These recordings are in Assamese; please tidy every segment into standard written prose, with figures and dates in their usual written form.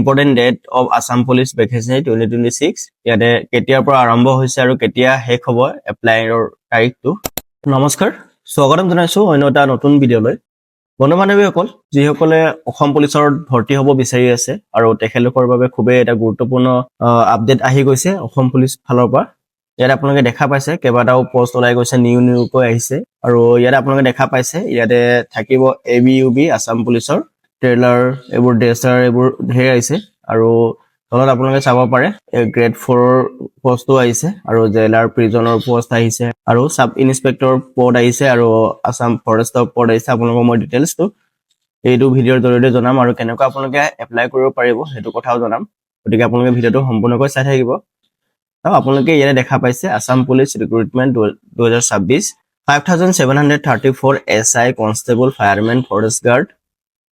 Important date of Assam police vacancy 2026 ইয়াতে কেতিয়াৰ পৰা আৰম্ভ হৈছে আৰু কেতিয়া শেষ হ'ব এপ্লাইৰ তাৰিখটো। নমস্কাৰ, স্বাগতম জনাইছোঁ অন্য এটা নতুন ভিডিঅ'লৈ। বন্ধু বান্ধৱীসকল, যিসকলে অসম পুলিচত ভৰ্তি হ'ব বিচাৰি আছে আৰু তেখেতলোকৰ বাবে খুবেই এটা গুৰুত্বপূৰ্ণ আপডেট আহি গৈছে অসম পুলিচ ফালৰ পৰা। ইয়াত আপোনালোকে দেখা পাইছে কেইবাটাও পোষ্ট ওলাই গৈছে, নিউকৈ আহিছে আৰু ইয়াত আপোনালোকে দেখা পাইছে ইয়াতে থাকিব ABUB আছাম পুলিচৰ ট্ৰেইলাৰ, এইবোৰ ড্ৰেছাৰ, এইবোৰ ধেৰ আহিছে আৰু তলত আপোনালোকে চাব পাৰে গ্ৰেড 4 পোষ্টটো আহিছে আৰু জেলাৰ প্ৰিজনৰ পোষ্ট আহিছে আৰু সাব ইন্সপেক্টৰ পদ আহিছে আৰু আছাম ফৰেষ্টৰ পদ আহিছে। আপোনালোকক মই ডিটেইলছটো এইটো ভিডিঅ'ৰ জৰিয়তে জনাম আৰু কেনেকৈ আপোনালোকে এপ্লাই কৰিব পাৰিব সেইটো কথাও জনাম। গতিকে আপোনালোকে ভিডিঅ'টো সম্পূৰ্ণকৈ চাই থাকিব। আৰু আপোনালোকে ইয়াতে দেখা পাইছে Assam police recruitment 2026 5734 SI constable, firemen, forest guard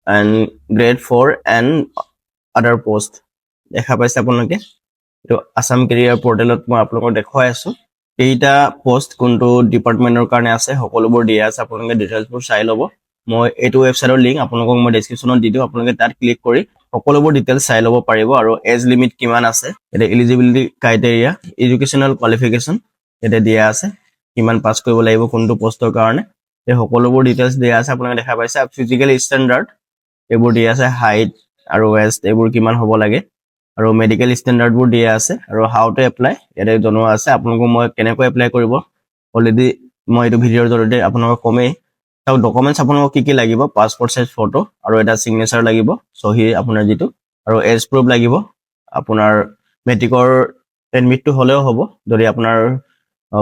and grade 4 and other post দেখা পাইছে আপোনালোকে। এইটো আছাম কেৰিয়াৰ পৰ্টেলত মই আপোনালোকক দেখুৱাই আছো এইটা পোষ্ট কোনটো ডিপাৰ্টমেণ্টৰ কাৰণে আছে, সকলোবোৰ দিয়া আছে। আপোনালোকে ডিটেইলছবোৰ চাই ল'ব। মই এইটো ৱেবছাইটৰ লিংক আপোনালোকক মই ডেছক্ৰিপশ্যনত দি দিওঁ, আপোনালোকে তাত ক্লিক কৰি সকলোবোৰ ডিটেইলছ চাই ল'ব পাৰিব। আৰু এজ লিমিট কিমান আছে, ইয়াতে এলিজিবিলিটি ক্ৰাইটেৰিয়া, এডুকেশ্যনেল কোৱালিফিকেশ্যন ইয়াতে দিয়া আছে, কিমান পাছ কৰিব লাগিব কোনটো পোষ্টৰ কাৰণে, এই সকলোবোৰ ডিটেইলছ দিয়া আছে। আপোনালোকে দেখা পাইছে ফিজিকেল ষ্টেণ্ডাৰ্ড এইবোৰ দিয়া আছে, হাইট আৰু ৱেষ্ট এইবোৰ কিমান হ'ব লাগে আৰু মেডিকেল ষ্টেণ্ডাৰ্ডবোৰ দিয়া আছে আৰু হাউ টু এপ্লাই ইয়াতে জনোৱা আছে। আপোনালোকক মই কেনেকৈ এপ্লাই কৰিব অলৰেডি মই এইটো ভিডিঅ'ৰ জৰিয়তে আপোনালোকক কমেই। আৰু ডকুমেণ্টছ আপোনালোকক কি লাগিব, পাছপৰ্ট চাইজ ফটো আৰু এটা ছিগনেচাৰ লাগিব, চহী আপোনাৰ যিটো, আৰু এজ প্ৰুফ লাগিব। আপোনাৰ মেট্ৰিকৰ এডমিটটো হ'লেও হ'ব যদি আপোনাৰ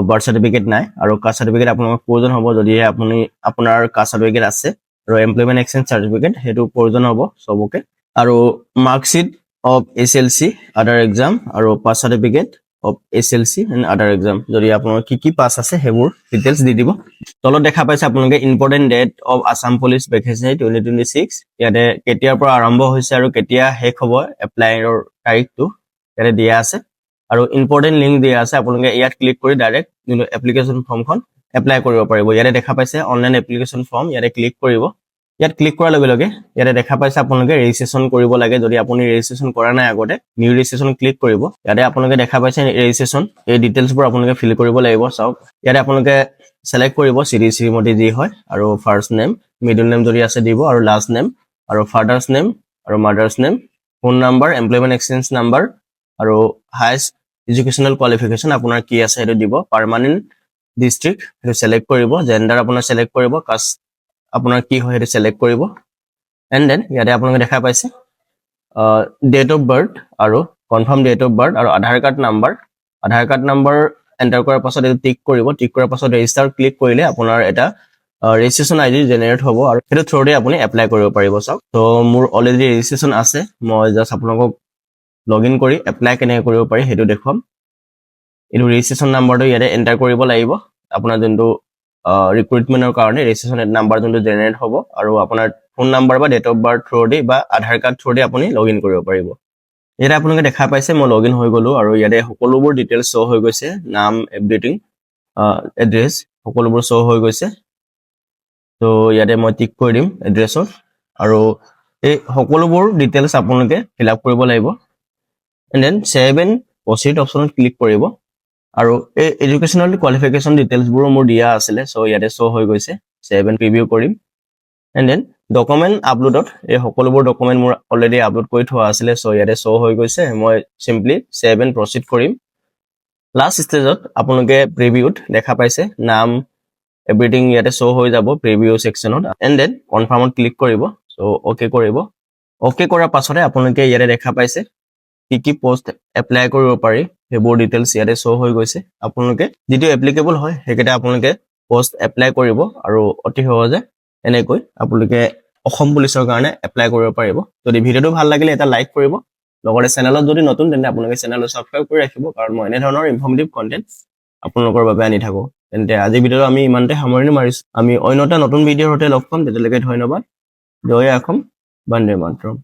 বাৰ্থ চাৰ্টিফিকেট নাই, আৰু কাষ্ট চাৰ্টিফিকেট আপোনালোকক প্ৰয়োজন হ'ব যদিহে আপোনাৰ কাষ্ট চাৰ্টিফিকেট আছে, আৰু এমপ্লয়মেণ্ট এক্সচেঞ্জ চাৰ্টিফিকেট সেইটো প্ৰয়োজন হ'ব চবকে, আৰু মাৰ্কশ্বিট অফ SLC আদাৰ এক্সাম আৰু pass certificate of SLC and other exam যদি আপোনালোকৰ কি পাছ আছে সেইবোৰ ডিটেইলছ দি দিব। তলত দেখা পাইছে আপোনালোকে important date of Assam police vacancy 2026 ইয়াতে কেতিয়াৰ পৰা আৰম্ভ হৈছে আৰু কেতিয়া শেষ হ'ব এপ্লাইৰ তাৰিখটো ইয়াতে দিয়া আছে আৰু ইম্পৰ্টেণ্ট লিংক দিয়া আছে। আপোনালোকে ইয়াত ক্লিক কৰি ডাইৰেক্ট যোনটো এপ্লিকেশ্যন ফৰ্মখন এপ্লাই কৰিব পাৰিব। ইয়াতে দেখা পাইছে অনলাইন এপ্লিকেশ্যন ফৰ্ম, ইয়াতে ক্লিক কৰিব। ইয়াত ক্লিক কৰাৰ লগে লগে ইয়াতে দেখা পাইছে আপোনালোকে ৰেজিষ্ট্ৰেশ্যন কৰিব লাগে। যদি আপুনি ৰেজিষ্ট্ৰেশ্যন কৰা নাই আগতে, নিউ ৰেজিষ্ট্ৰেশ্যন ক্লিক কৰিব। ইয়াতে আপোনালোকে দেখা পাইছে ৰেজিষ্ট্ৰেশ্যন, এই ডিটেইলছবোৰ আপোনালোকে ফিল কৰিব লাগিব। চাওক ইয়াতে আপোনালোকে সেলেক্ট কৰিব শ্ৰীমতী যি হয়, আৰু ফাৰ্ষ্ট নেম, মিডল নেম যদি আছে দিব, আৰু লাষ্ট নেম, আৰু ফাদাৰ্ছ নেম আৰু mothers name, phone number, employment exchange number, আৰু হাইষ্ট এডুকেশ্যনেল কোৱালিফিকেশ্যন আপোনাৰ কি আছে সেইটো দিব। পাৰ্মানেণ্ট ডিষ্ট্ৰিক্ট সেইটো সেলেক্ট কৰিব, জেণ্ডাৰ আপোনাৰ সেলেক্ট কৰিব, কাষ্ট আপোনাৰ কি হয় সেইটো সেলেক্ট কৰিব। এণ্ড দেন ইয়াতে আপোনালোকে দেখা পাইছে ডেট অফ বাৰ্থ আৰু কনফাৰ্ম ডেট অফ বাৰ্থ আৰু আধাৰ কাৰ্ড নাম্বাৰ এণ্টাৰ কৰাৰ পাছত এইটো টিক কৰিব। টিক কৰাৰ পাছত ৰেজিষ্টাৰ ক্লিক কৰিলে আপোনাৰ এটা ৰেজিষ্ট্ৰেশ্যন ID জেনেৰেট হ'ব আৰু সেইটো থ্ৰুতে আপুনি এপ্লাই কৰিব পাৰিব। চাওক তো মোৰ অলৰেডি ৰেজিষ্ট্ৰেশ্যন আছে, মই জাষ্ট আপোনালোকক লগ ইন কৰি এপ্লাই কেনেকৈ কৰিব পাৰি সেইটো দেখুৱাম। এইটো ৰেজিষ্ট্ৰেশ্যন নাম্বাৰটো ইয়াতে এণ্টাৰ কৰিব লাগিব, আপোনাৰ যোনটো ৰিক্ৰুটমেণ্টৰ কাৰণে ৰেজিষ্ট্ৰেশ্যন নাম্বাৰ যোনটো জেনেৰেট হ'ব, আৰু আপোনাৰ ফোন নাম্বাৰ বা ডেট অফ বাৰ্থ থ্ৰুদি বা আধাৰ কাৰ্ড থ্ৰুদি আপুনি লগ ইন কৰিব পাৰিব। ইয়াতে আপোনালোকে দেখা পাইছে মই লগ ইন হৈ গ'লোঁ আৰু ইয়াতে সকলোবোৰ ডিটেইলছ শ্ব' হৈ গৈছে, নাম, এভৰিথিং, এড্ৰেছ সকলোবোৰ শ্ব' হৈ গৈছে। তো ইয়াতে মই টিক কৰি দিম এড্ৰেছত, আৰু এই সকলোবোৰ ডিটেইলছ আপোনালোকে ফিল আপ কৰিব লাগিব। And then save and proceed অপশ্যনত ক্লিক কৰিব, আৰু এই এডুকেশ্যনেল কোৱালিফিকেশ্যন ডিটেইলছবোৰো মোৰ দিয়া আছিলে, চ' ইয়াতে শ্ব' হৈ গৈছে। ছেভ এণ্ড প্ৰিভিউ কৰিম। এণ্ড দেন ডকুমেণ্ট আপলোডত এই সকলোবোৰ ডকুমেণ্ট মোৰ অলৰেডি আপলোড কৰি থোৱা আছিলে, চ' ইয়াতে শ্ব' হৈ গৈছে। মই চিম্পলি ছেভ এণ্ড প্ৰচিড কৰিম। লাষ্ট ষ্টেজত আপোনালোকে প্ৰিভিউত দেখা পাইছে নাম, এভৰিথিং ইয়াতে শ্ব' হৈ যাব প্ৰিভিউ ছেকশ্যনত। এণ্ড দেন কনফাৰ্মত ক্লিক কৰিব, চ' অ'কে কৰিব। অ'কে কৰাৰ পাছতে আপোনালোকে ইয়াতে দেখা পাইছে কি পোষ্ট এপ্লাই কৰিব পাৰি সেইবোৰ ডিটেইলছ ইয়াতে শ্ব' হৈ গৈছে। আপোনালোকে যিটো এপ্লিকেবল হয় সেইকেইটা আপোনালোকে পোষ্ট এপ্লাই কৰিব, আৰু অতি সহজে এনেকৈ আপোনালোকে অসম পুলিচৰ কাৰণে এপ্লাই কৰিব পাৰিব। যদি ভিডিঅ'টো ভাল লাগিলে এটা লাইক কৰিব, লগতে চেনেলত যদি নতুন তেন্তে আপোনালোকে চেনেলটো ছাবস্ক্ৰাইব কৰি ৰাখিব, কাৰণ মই এনেধৰণৰ ইনফৰ্মেটিভ কণ্টেণ্ট আপোনালোকৰ বাবে আনি থাকোঁ। তেন্তে আজি ভিডিঅ'টো আমি ইমানতে সামৰণি মাৰিছোঁ। আমি অন্য এটা নতুন ভিডিঅ'ৰ সৈতে লগ পাম, তেতিয়ালৈকে ধন্যবাদ। জয় অসম, বন্দে মাতৰম।